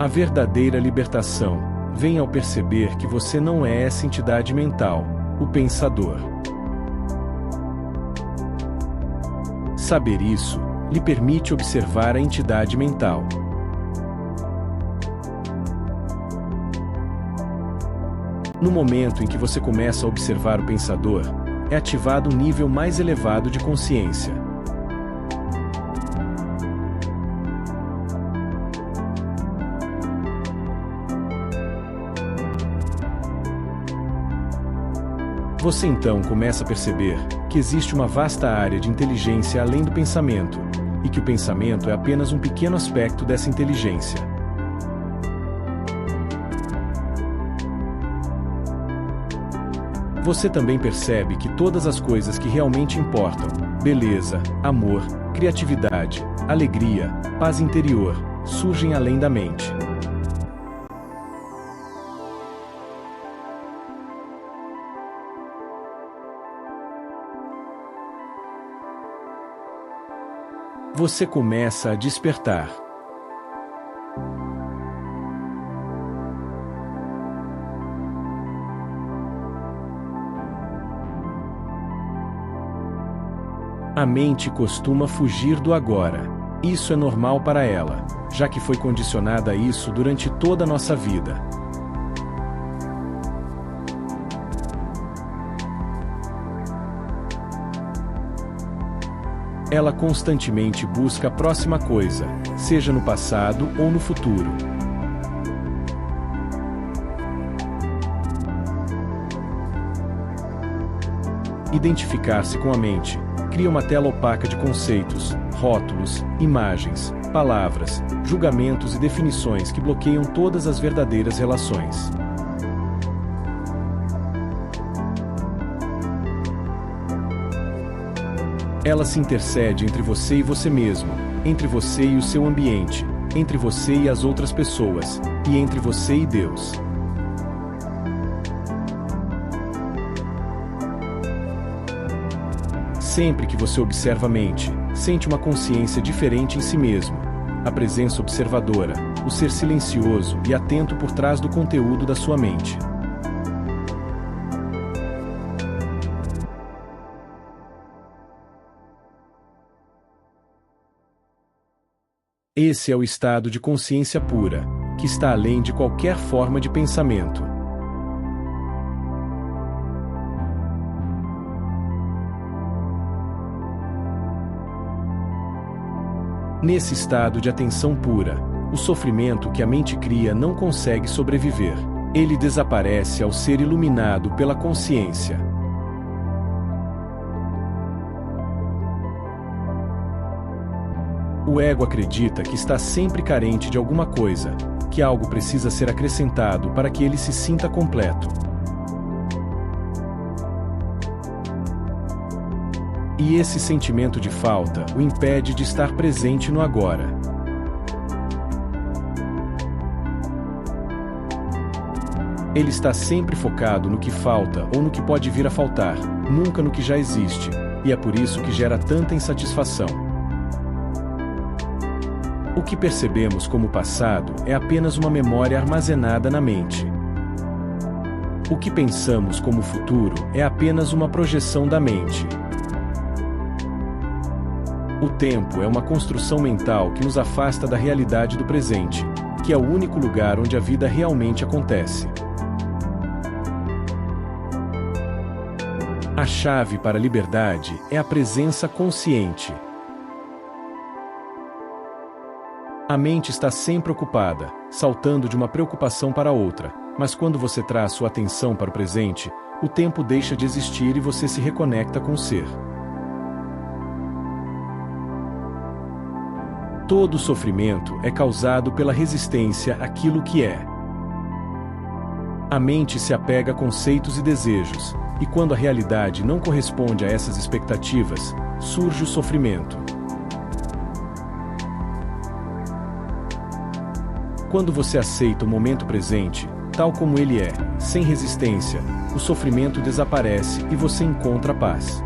A verdadeira libertação vem ao perceber que você não é essa entidade mental, o pensador. Saber isso lhe permite observar a entidade mental. No momento em que você começa a observar o pensador, é ativado um nível mais elevado de consciência. Você então começa a perceber que existe uma vasta área de inteligência além do pensamento, e que o pensamento é apenas um pequeno aspecto dessa inteligência. Você também percebe que todas as coisas que realmente importam, beleza, amor, criatividade, alegria, paz interior, surgem além da mente. Você começa a despertar. A mente costuma fugir do agora. Isso é normal para ela, já que foi condicionada a isso durante toda a nossa vida. Ela constantemente busca a próxima coisa, seja no passado ou no futuro. Identificar-se com a mente cria uma tela opaca de conceitos, rótulos, imagens, palavras, julgamentos e definições que bloqueiam todas as verdadeiras relações. Ela se intercede entre você e você mesmo, entre você e o seu ambiente, entre você e as outras pessoas, e entre você e Deus. Sempre que você observa a mente, sente uma consciência diferente em si mesmo, a presença observadora, o ser silencioso e atento por trás do conteúdo da sua mente. Esse é o estado de consciência pura, que está além de qualquer forma de pensamento. Nesse estado de atenção pura, o sofrimento que a mente cria não consegue sobreviver. Ele desaparece ao ser iluminado pela consciência. O ego acredita que está sempre carente de alguma coisa, que algo precisa ser acrescentado para que ele se sinta completo. E esse sentimento de falta o impede de estar presente no agora. Ele está sempre focado no que falta ou no que pode vir a faltar, nunca no que já existe, e é por isso que gera tanta insatisfação. O que percebemos como passado é apenas uma memória armazenada na mente. O que pensamos como futuro é apenas uma projeção da mente. O tempo é uma construção mental que nos afasta da realidade do presente, que é o único lugar onde a vida realmente acontece. A chave para a liberdade é a presença consciente. A mente está sempre ocupada, saltando de uma preocupação para outra, mas quando você traz sua atenção para o presente, o tempo deixa de existir e você se reconecta com o ser. Todo sofrimento é causado pela resistência àquilo que é. A mente se apega a conceitos e desejos, e quando a realidade não corresponde a essas expectativas, surge o sofrimento. Quando você aceita o momento presente, tal como ele é, sem resistência, o sofrimento desaparece e você encontra a paz.